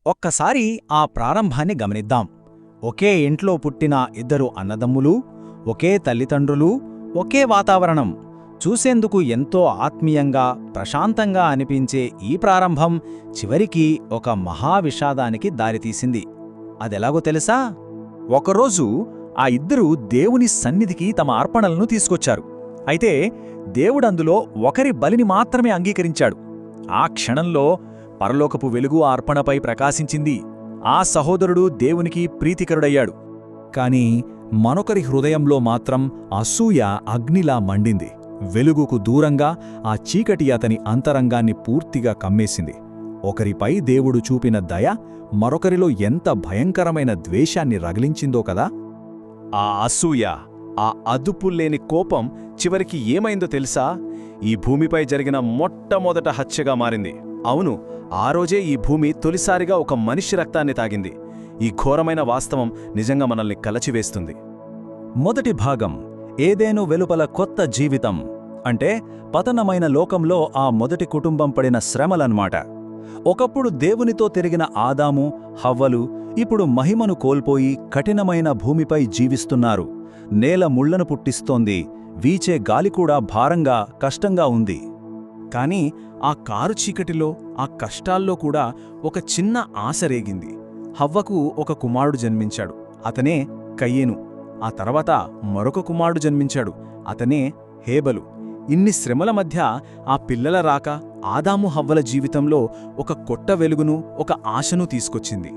ఒక్కసారి ఆ ప్రారంభాన్ని గమనిద్దాం. ఒకే ఇంట్లో పుట్టిన ఇద్దరు అన్నదమ్ములు, ఒకే తల్లిదండ్రులు, ఒకే వాతావరణం. చూసేందుకు ఎంతో ఆత్మీయంగా, ప్రశాంతంగా అనిపించే ఈ ప్రారంభం చివరికి ఒక మహావిషాదానికి దారితీసింది. అదెలాగో తెలుసా? ఒకరోజు ఆ ఇద్దరూ దేవుని సన్నిధికి తమ అర్పణలను తీసుకొచ్చారు. అయితే దేవుడందులో ఒకరి బలిని మాత్రమే అంగీకరించాడు. ఆ క్షణంలో పరలోకపు వెలుగు ఆ అర్పణపై ప్రకాశించింది. ఆ సహోదరుడు దేవునికి ప్రీతికరుడయ్యాడు. కాని మరొకరి హృదయంలో మాత్రం అసూయ అగ్నిలా మండింది. వెలుగుకు దూరంగా ఆ చీకటి అతని అంతరంగాన్ని పూర్తిగా కమ్మేసింది. ఒకరిపై దేవుడు చూపిన దయ మరొకరిలో ఎంత భయంకరమైన ద్వేషాన్ని రగిలించిందో కదా. ఆ అసూయ, ఆ అదుపులేని కోపం చివరికి ఏమైందో తెలుసా? ఈ భూమిపై జరిగిన మొట్టమొదట హత్యగా మారింది. అవును, ఆ రోజే ఈ భూమి తొలిసారిగా ఒక మనిషి రక్తాన్ని తాగింది. ఈ ఘోరమైన వాస్తవం నిజంగా మనల్ని కలచివేస్తుంది. మొదటి భాగం ఏదేను వెలుపల కొత్త జీవితం. అంటే పతనమైన లోకంలో ఆ మొదటి కుటుంబం పడిన శ్రమలన్మాట. ఒకప్పుడు దేవునితో తిరిగిన ఆదాము, హవ్వలు ఇప్పుడు మహిమను కోల్పోయి కఠినమైన భూమిపై జీవిస్తున్నారు. నేల ముళ్లను పుట్టిస్తోంది. వీచే గాలికూడా భారంగా, కష్టంగా ఉంది. కాని ఆ కారు చీకటిలో, ఆ కష్టాల్లో కూడా ఒక చిన్న ఆశ రేగింది. హవ్వకు ఒక కుమారుడు జన్మించాడు. అతనే కయీను. ఆ తర్వాత మరొక కుమారుడు జన్మించాడు. అతనే హేబెలు. ఇన్ని శ్రమల మధ్య ఆ పిల్లల రాక ఆదాము హవ్వల జీవితంలో ఒక కొత్త వెలుగును, ఒక ఆశను తీసుకొచ్చింది.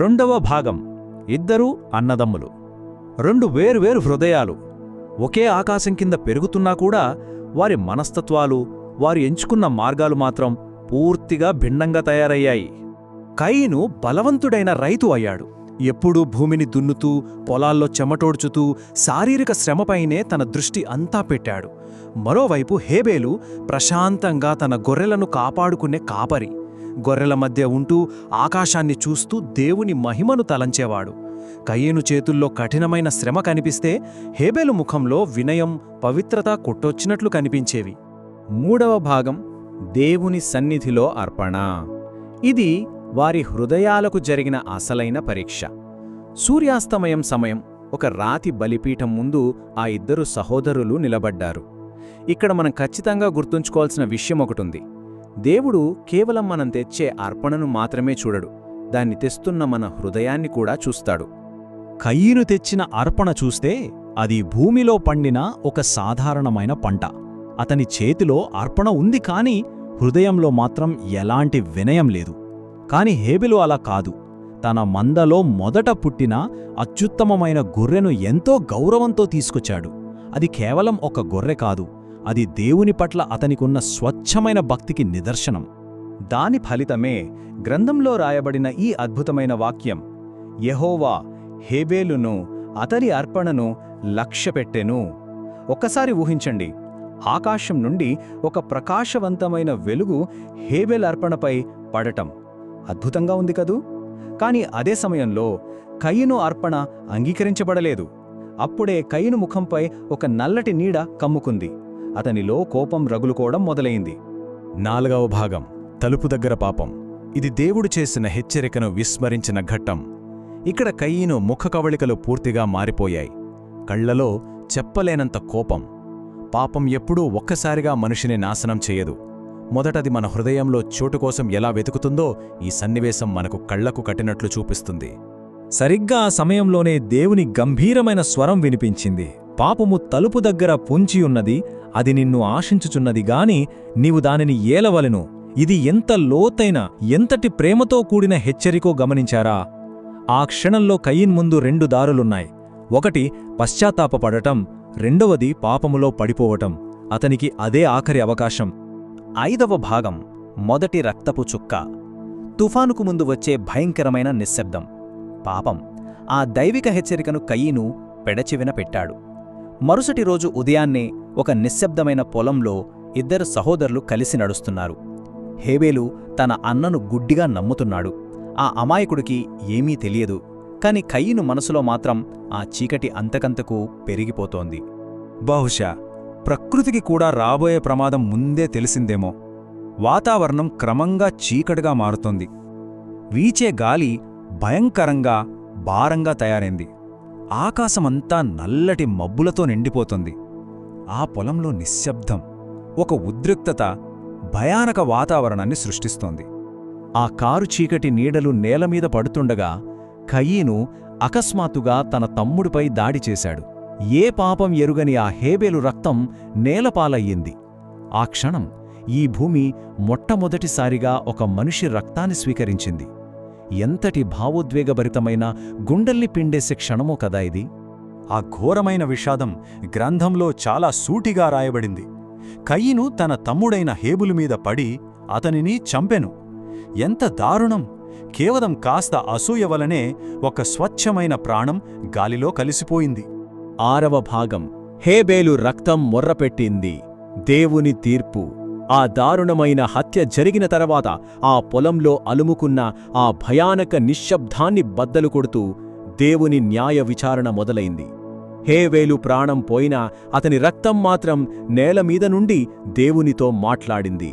రెండవ భాగం ఇద్దరూ అన్నదమ్ములు. రెండు వేర్వేరు హృదయాలు. ఒకే ఆకాశం కింద పెరుగుతున్నా కూడా వారి మనస్తత్వాలు, వారు ఎంచుకున్న మార్గాలు మాత్రం పూర్తిగా భిన్నంగా తయారయ్యాయి. కయీను బలవంతుడైన రైతు అయ్యాడు. ఎప్పుడూ భూమిని దున్నుతూ, పొలాల్లో చెమటోడ్చుతూ, శారీరక శ్రమపైనే తన దృష్టి అంతా పెట్టాడు. మరోవైపు హేబేలు ప్రశాంతంగా తన గొర్రెలను కాపాడుకునే కాపరి. గొర్రెల మధ్య ఉంటూ ఆకాశాన్ని చూస్తూ దేవుని మహిమను తలంచేవాడు. కయీను చేతుల్లో కఠినమైన శ్రమ కనిపిస్తే హేబేలు ముఖంలో వినయం, పవిత్రత కొట్టొచ్చినట్లు కనిపించేవి. మూడవ భాగం దేవుని సన్నిధిలో అర్పణ. ఇది వారి హృదయాలకు జరిగిన అసలైన పరీక్ష. సూర్యాస్తమయం సమయం ఒక రాతి బలిపీఠం ముందు ఆ ఇద్దరు సహోదరులు నిలబడ్డారు. ఇక్కడ మనం ఖచ్చితంగా గుర్తుంచుకోవాల్సిన విషయం ఒకటుంది. దేవుడు కేవలం మనం తెచ్చే అర్పణను మాత్రమే చూడడు, దాన్ని తెస్తున్న మన హృదయాన్ని కూడా చూస్తాడు. కయీను తెచ్చిన అర్పణ చూస్తే అది భూమిలో పండిన ఒక సాధారణమైన పంట. అతని చేతిలో అర్పణ ఉంది, కాని హృదయంలో మాత్రం ఎలాంటి వినయం లేదు. కాని హేబెలు అలా కాదు. తన మందలో మొదట పుట్టిన అత్యుత్తమమైన గొర్రెను ఎంతో గౌరవంతో తీసుకొచ్చాడు. అది కేవలం ఒక గొర్రె కాదు, అది దేవుని పట్ల అతనికున్న స్వచ్ఛమైన భక్తికి నిదర్శనం. దాని ఫలితమే గ్రంథంలో రాయబడిన ఈ అద్భుతమైన వాక్యం: యెహోవా హేబేలును అతని అర్పణను లక్ష్యపెట్టెను. ఒక్కసారి ఊహించండి, ఆకాశం నుండి ఒక ప్రకాశవంతమైన వెలుగు హేబెల్ అర్పణపై పడటం. అద్భుతంగా ఉంది కదూ? కాని అదే సమయంలో కయీను అర్పణ అంగీకరించబడలేదు. అప్పుడే కయీను ముఖంపై ఒక నల్లటి నీడ కమ్ముకుంది. అతనిలో కోపం రగులుకోవడం మొదలైంది. నాలుగవ భాగం తలుపు దగ్గర పాపం. ఇది దేవుడు చేసిన హెచ్చరికను విస్మరించిన ఘట్టం. ఇక్కడ కయీను ముఖ కవళికలు పూర్తిగా మారిపోయాయి. కళ్లలో చెప్పలేనంత కోపం. పాపం ఎప్పుడూ ఒక్కసారిగా మనిషిని నాశనం చేయదు. మొదటది మన హృదయంలో చోటు కోసం ఎలా వెతుకుతుందో ఈ సన్నివేశం మనకు కళ్లకు కట్టినట్లు చూపిస్తుంది. సరిగ్గా ఆ సమయంలోనే దేవుని గంభీరమైన స్వరం వినిపించింది. పాపము తలుపు దగ్గర పొంచియున్నది, అది నిన్ను ఆశించుచున్నది గాని నీవు దానిని ఏలవలెను. ఇది ఎంత లోతైన, ఎంతటి ప్రేమతో కూడిన హెచ్చరికో గమనించారా? ఆ క్షణంలో కయీన్ ముందు రెండు దారులున్నాయి. ఒకటి పశ్చాత్తాపపడటం, రెండవది పాపములో పడిపోవటం. అతనికి అదే ఆఖరి అవకాశం. ఐదవ భాగం మొదటి రక్తపు చుక్క. తుఫానుకు ముందు వచ్చే భయంకరమైన నిశ్శబ్దం. పాపం. ఆ దైవిక హెచ్చరికను కయీను పెడచెవిన పెట్టాడు. మరుసటి రోజు ఉదయాన్నే ఒక నిశ్శబ్దమైన పొలంలో ఇద్దరు సహోదరులు కలిసి నడుస్తున్నారు. హేబేలు తన అన్నను గుడ్డిగా నమ్ముతున్నాడు. ఆ అమాయకుడికి ఏమీ తెలియదు. కాని కయీను మనసులో మాత్రం ఆ చీకటి అంతకంతకు పెరిగిపోతోంది. బహుశా ప్రకృతికి కూడా రాబోయే ప్రమాదం ముందే తెలిసిందేమో. వాతావరణం క్రమంగా చీకటిగా మారుతోంది. వీచే గాలి భయంకరంగా భారంగా తయారైంది. ఆకాశమంతా నల్లటి మబ్బులతో నిండిపోతుంది. ఆ పొలంలో నిశ్శబ్దం, ఒక ఉద్రిక్తత భయానక వాతావరణాన్ని సృష్టిస్తోంది. ఆ కారు చీకటి నీడలు నేలమీద పడుతుండగా కయీను అకస్మాత్తుగా తన తమ్ముడిపై దాడి చేశాడు. ఏ పాపం ఎరుగని ఆ హేబేలు రక్తం నేలపాలయ్యింది. ఆ క్షణం ఈ భూమి మొట్టమొదటిసారిగా ఒక మనిషి రక్తాన్ని స్వీకరించింది. ఎంతటి భావోద్వేగభరితమైన గుండెల్ని పిండేసే క్షణమో కదా ఇది. ఆ ఘోరమైన విషాదం గ్రంథంలో చాలా సూటిగా రాయబడింది. కయీను తన తమ్ముడైన హేబెలు మీద పడి అతనిని చంపెను. ఎంత దారుణం! కేవలం కాస్త అసూయ వలనే ఒక స్వచ్ఛమైన ప్రాణం గాలిలో కలిసిపోయింది. 6వ భాగం. హేబేలు రక్తం మొర్రపెట్టింది. దేవుని తీర్పు. ఆ దారుణమైన హత్య జరిగిన తర్వాత ఆ పొలంలో అలుముకున్న ఆ భయానక నిశ్శబ్దాన్ని బద్దలు కొడుతూ దేవుని న్యాయ విచారణ మొదలైంది. హేబేలు ప్రాణం పోయినా అతని రక్తం మాత్రం నేలమీద నుండి దేవునితో మాట్లాడింది.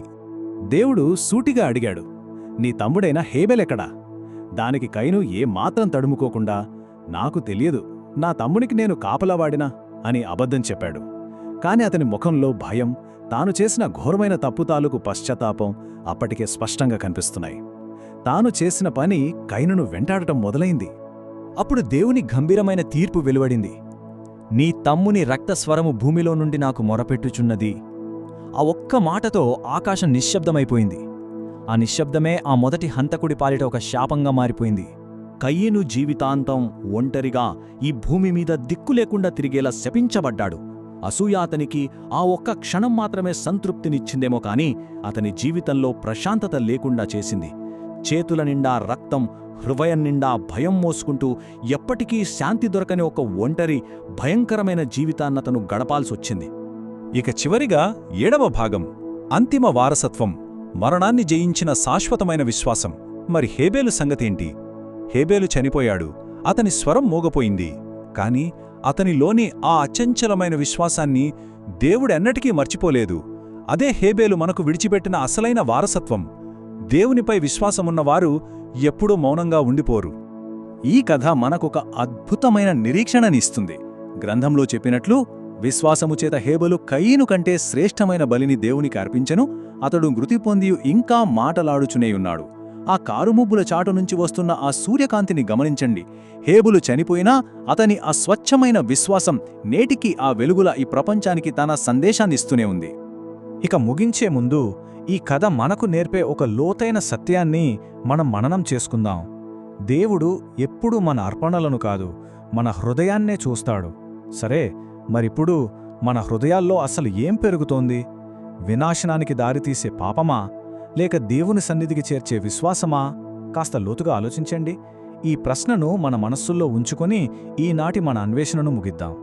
దేవుడు సూటిగా అడిగాడు, నీ తమ్ముడైన హేబెలెక్కడా? దానికి కయీను ఏమాత్రం తడుముకోకుండా, నాకు తెలియదు, నా తమ్మునికి నేను కాపలావాడినా అని అబద్ధం చెప్పాడు. కాని అతని ముఖంలో భయం, తాను చేసిన ఘోరమైన తప్పు తాలూకు పశ్చాత్తాపం అప్పటికే స్పష్టంగా కనిపిస్తున్నాయి. తాను చేసిన పని కయీనును వెంటాడటం మొదలైంది. అప్పుడు దేవుని గంభీరమైన తీర్పు వెలువడింది. నీ తమ్ముని రక్తస్వరము భూమిలో నుండి నాకు మొరపెట్టుచున్నది. ఆ ఒక్క మాటతో ఆకాశం నిశ్శబ్దమైపోయింది. ఆ నిశ్శబ్దమే ఆ మొదటి హంతకుడి పాలిట ఒక శాపంగా మారిపోయింది. కయీను జీవితాంతం ఒంటరిగా ఈ భూమి మీద దిక్కులేకుండా తిరిగేలా శపించబడ్డాడు. అసూయ అతనికి ఆ ఒక్క క్షణం మాత్రమే సంతృప్తినిచ్చిందేమో కాని అతని జీవితంలో ప్రశాంతత లేకుండా చేసింది. చేతుల నిండా రక్తం, హృదయం నిండా భయం మోసుకుంటూ ఎప్పటికీ శాంతి దొరకని ఒక ఒంటరి భయంకరమైన జీవితాన్నతను గడపాల్సొచ్చింది. ఇక చివరిగా 7వ భాగం. అంతిమ వారసత్వం, మరణాన్ని జయించిన శాశ్వతమైన విశ్వాసం. మరి హేబేలు సంగతేంటి? హేబేలు చనిపోయాడు, అతని స్వరం మోగపోయింది. కాని అతనిలోని ఆ అచంచలమైన విశ్వాసాన్ని దేవుడెన్నటికీ మర్చిపోలేదు. అదే హేబేలు మనకు విడిచిపెట్టిన అసలైన వారసత్వం. దేవునిపై విశ్వాసమున్నవారు ఎప్పుడూ మౌనంగా ఉండిపోరు. ఈ కథ మనకొక అద్భుతమైన నిరీక్షణనిస్తుంది. గ్రంథంలో చెప్పినట్లు విశ్వాసము చేత హేబెలు కయీను కంటే శ్రేష్టమైన బలిని దేవునికి అర్పించెను. అతడు మృతి పొందియు ఇంకా మాటలాడుచునేయున్నాడు. ఆ కారుముబ్బుల చాటు నుంచి వస్తున్న ఆ సూర్యకాంతిని గమనించండి. హేబెలు చనిపోయినా అతని ఆ స్వచ్ఛమైన విశ్వాసం నేటికి ఆ వెలుగుల ఈ ప్రపంచానికి తన సందేశాన్నిస్తూనే ఉంది. ఇక ముగించే ముందు ఈ కథ మనకు నేర్పే ఒక లోతైన సత్యాన్ని మనం మననం చేసుకుందాం. దేవుడు ఎప్పుడూ మన అర్పణలను కాదు, మన హృదయాన్నే చూస్తాడు. సరే, మరిప్పుడు మన హృదయాల్లో అసలు ఏం పెరుగుతోంది? వినాశనానికి దారితీసే పాపమా, లేక దేవుని సన్నిధికి చేర్చే విశ్వాసమా? కాస్త లోతుగా ఆలోచించండి. ఈ ప్రశ్నను మన మనస్సుల్లో ఉంచుకొని ఈనాటి మన అన్వేషణను ముగిద్దాం.